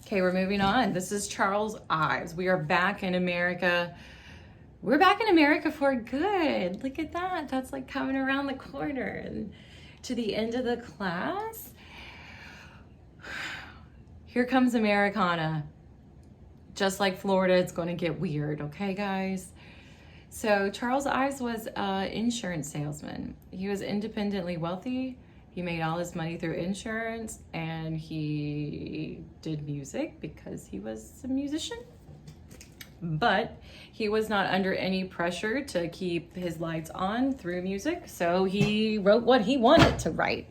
Okay, we're moving on. This is Charles Ives. We are back in America. We're back in America for good. Look at that. That's like coming around the corner and to the end of the class. Here comes Americana. Just like Florida, it's going to get weird, okay, guys? So Charles Ives was an insurance salesman. He was independently wealthy. He made all his money through insurance, and he did music because he was a musician. But he was not under any pressure to keep his lights on through music, so he wrote what he wanted to write.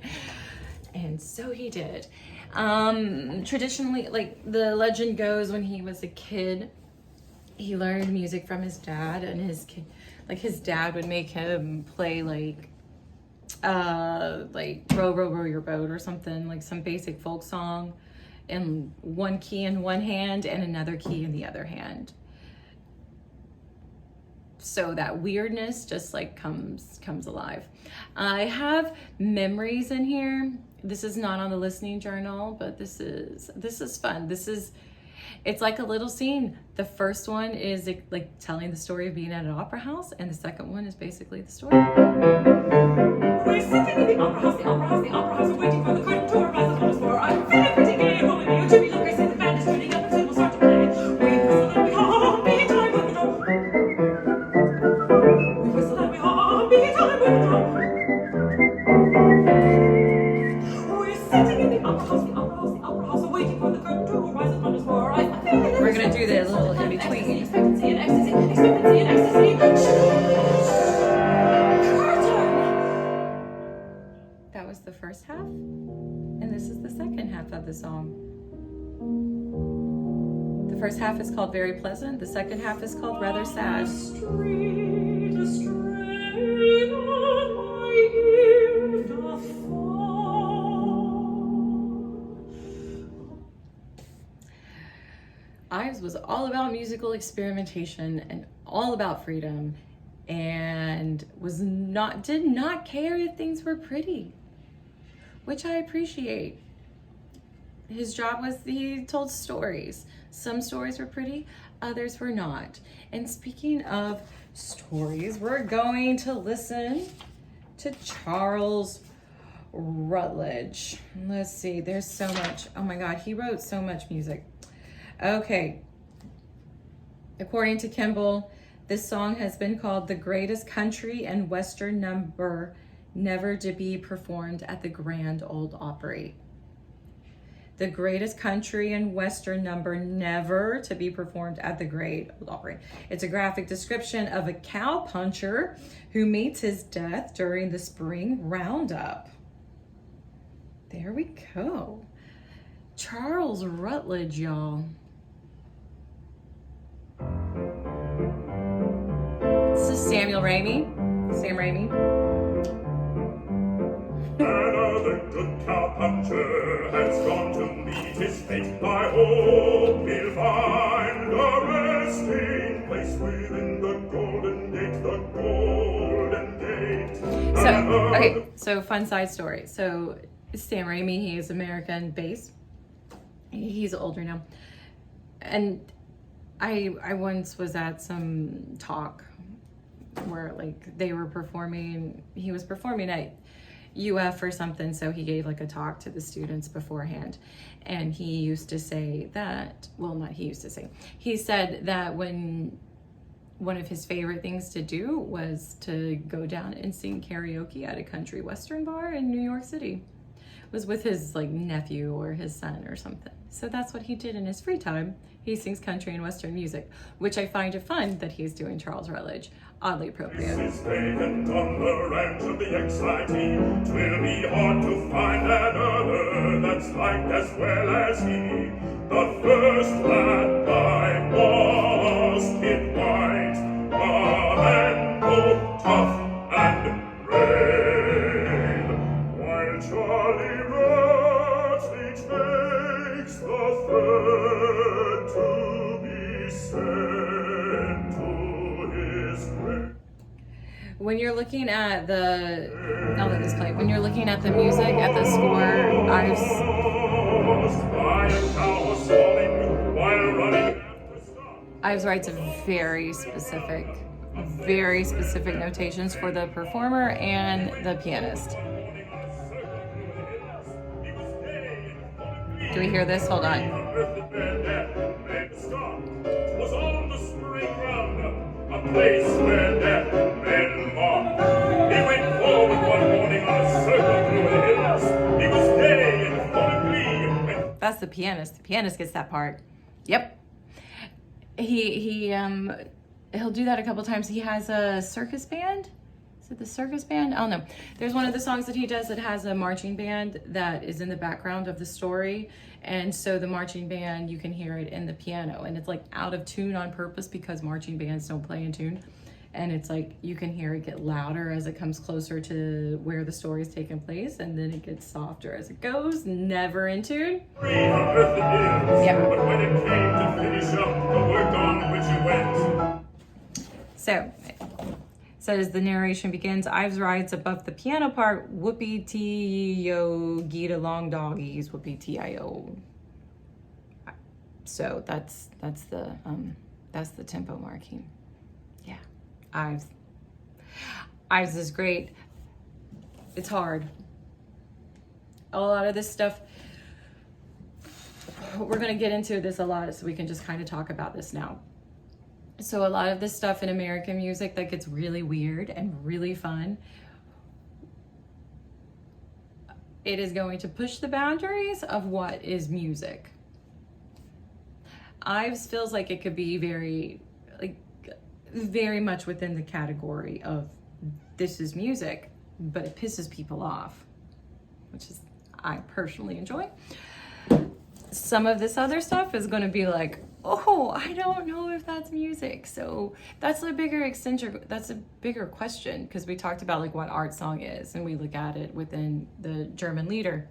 And so he did. Traditionally, like the legend goes, when he was a kid, he learned music from his dad, and his dad would make him play like row, row, row your boat or something, like some basic folk song in one key in one hand and another key in the other hand. So that weirdness just like comes alive. I have memories in here. This is not on the listening journal, but this is fun. It's like a little scene. The first one is like telling the story of being at an opera house, and the second one is basically the story. We're sitting in the opera house, waiting for the curtain to rise upon us for I'm feeling pretty gay, and when you Jimmy, look, I see the band is tuning up and soon we'll start to play. We whistle and we hum, beat time with the drum. We whistle and we hum, beat time with the drum. We're sitting in the opera house, waiting for the curtain to rise upon us for I'm feeling We're gonna do the little in between. expectancy and ecstasy. That was the first half, and this is the second half of the song. The first half is called Very Pleasant. The second half is called Rather Sad. Ives was all about musical experimentation and all about freedom, and did not care if things were pretty, which I appreciate. His job was he told stories. Some stories were pretty, others were not. And speaking of stories, we're going to listen to Charles Rutledge. Let's see, there's so much. Oh my God, he wrote so much music. Okay. According to Kimball, this song has been called the greatest country and western number never to be performed at the Grand Ole Opry. The greatest country and western number never to be performed at the Great Ole Opry. It's a graphic description of a cowpuncher who meets his death during the spring roundup. There we go. Charles Rutledge, y'all. This is Sam Raimi. Another good cowpuncher has gone to meet his fate. I hope he'll find a resting place within the Golden Gate, So fun side story. So Sam Raimi, he is American based. He's older now. And I once was at some talk where like he was performing at UF or something, so he gave like a talk to the students beforehand, and he said that when one of his favorite things to do was to go down and sing karaoke at a country western bar in New York City. It was with his like nephew or his son or something. So that's what he did in his free time. He sings country and western music, which I find it fun that he's doing Charles Rutledge. Oddly appropriate. This is vacant on the ranch of the XIT. 'Twill be hard to find another that's liked as well as he. The first lad I was Kid White, a man both tough and brave, while Charlie Rutledge makes the third to be sent to his grave. When you're looking at I'll let this play. When you're looking at the music, at the score, Lost by a cow falling Ives writes very specific notations for the performer and the pianist. Do we hear this? Hold on. Was on the spring ground, a place where dead men walk. He went forward one morning on a circle through the hills. He was gay and full of glee. That's the pianist. The pianist gets that part. Yep. He'll do that a couple times. He has a circus band. Is it the circus band? I don't know. There's one of the songs that he does that has a marching band that is in the background of the story. And so the marching band, you can hear it in the piano. And it's like out of tune on purpose because marching bands don't play in tune. And it's like you can hear it get louder as it comes closer to where the story is taking place. And then it gets softer as it goes, never in tune. Yeah. But when it came to finish up the work on which he went. So, says the narration begins, Ives rides above the piano part, whoopee-tee-yo, geeta long doggies, whoopee-tee-I-O. So that's the tempo marking. Yeah, Ives is great. It's hard. A lot of this stuff, we're gonna get into this a lot, so we can just kind of talk about this now. So a lot of this stuff in American music that gets really weird and really fun, it is going to push the boundaries of what is music. Ives feels like it could be very much within the category of this is music, but it pisses people off, which is I personally enjoy. Some of this other stuff is going to be like, oh, I don't know if that's music. So that's a bigger question, because we talked about like what art song is, and we look at it within the German Lieder.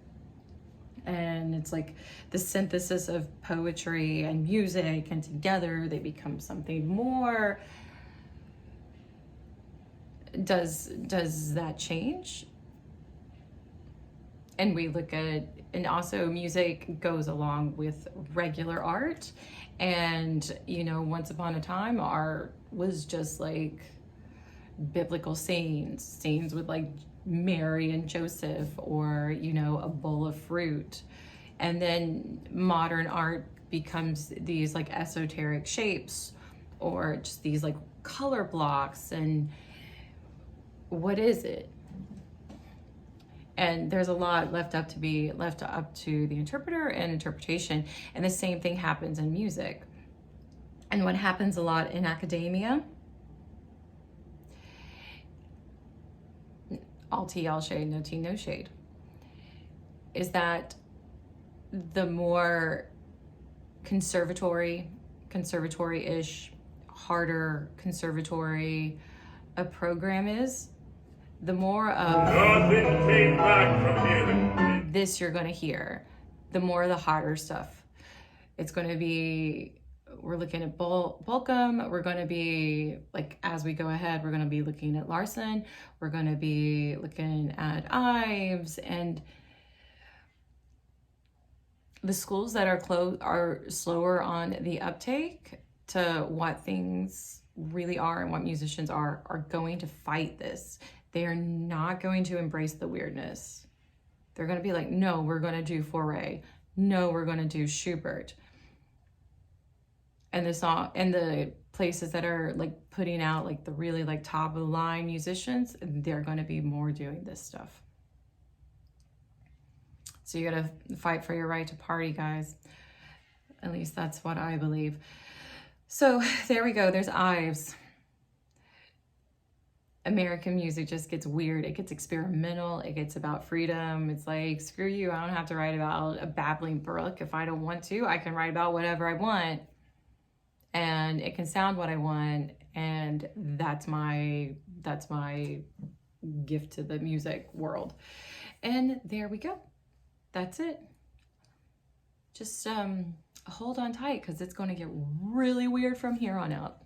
And it's like the synthesis of poetry and music, and together they become something more. Does that change? And we look at, and also music goes along with regular art. And, once upon a time, art was just like biblical scenes with like Mary and Joseph, or, a bowl of fruit. And then modern art becomes these like esoteric shapes, or just these like color blocks. And what is it? And there's a lot left up to the interpreter and interpretation. And the same thing happens in music. And what happens a lot in academia, all tea, all shade, no tea, no shade, is that the more conservatory-ish, harder conservatory a program is, the more of this you're going to hear, the more of the harder stuff. It's going to be, we're looking at Bolcom, we're going to be, like, as we go ahead, we're going to be looking at Larson, we're going to be looking at Ives, and the schools that are slower on the uptake to what things really are and what musicians are going to fight this. They are not going to embrace the weirdness. They're going to be like, no, we're going to do Fauré. No, we're going to do Schubert. And the places that are like putting out like the really like top of the line musicians, they're going to be more doing this stuff. So you got to fight for your right to party, guys. At least that's what I believe. So there we go. There's Ives. American music just gets weird. It gets experimental. It gets about freedom. It's like, screw you. I don't have to write about a babbling brook. If I don't want to, I can write about whatever I want. And it can sound what I want. And that's my gift to the music world. And there we go. That's it. Just hold on tight, because it's going to get really weird from here on out.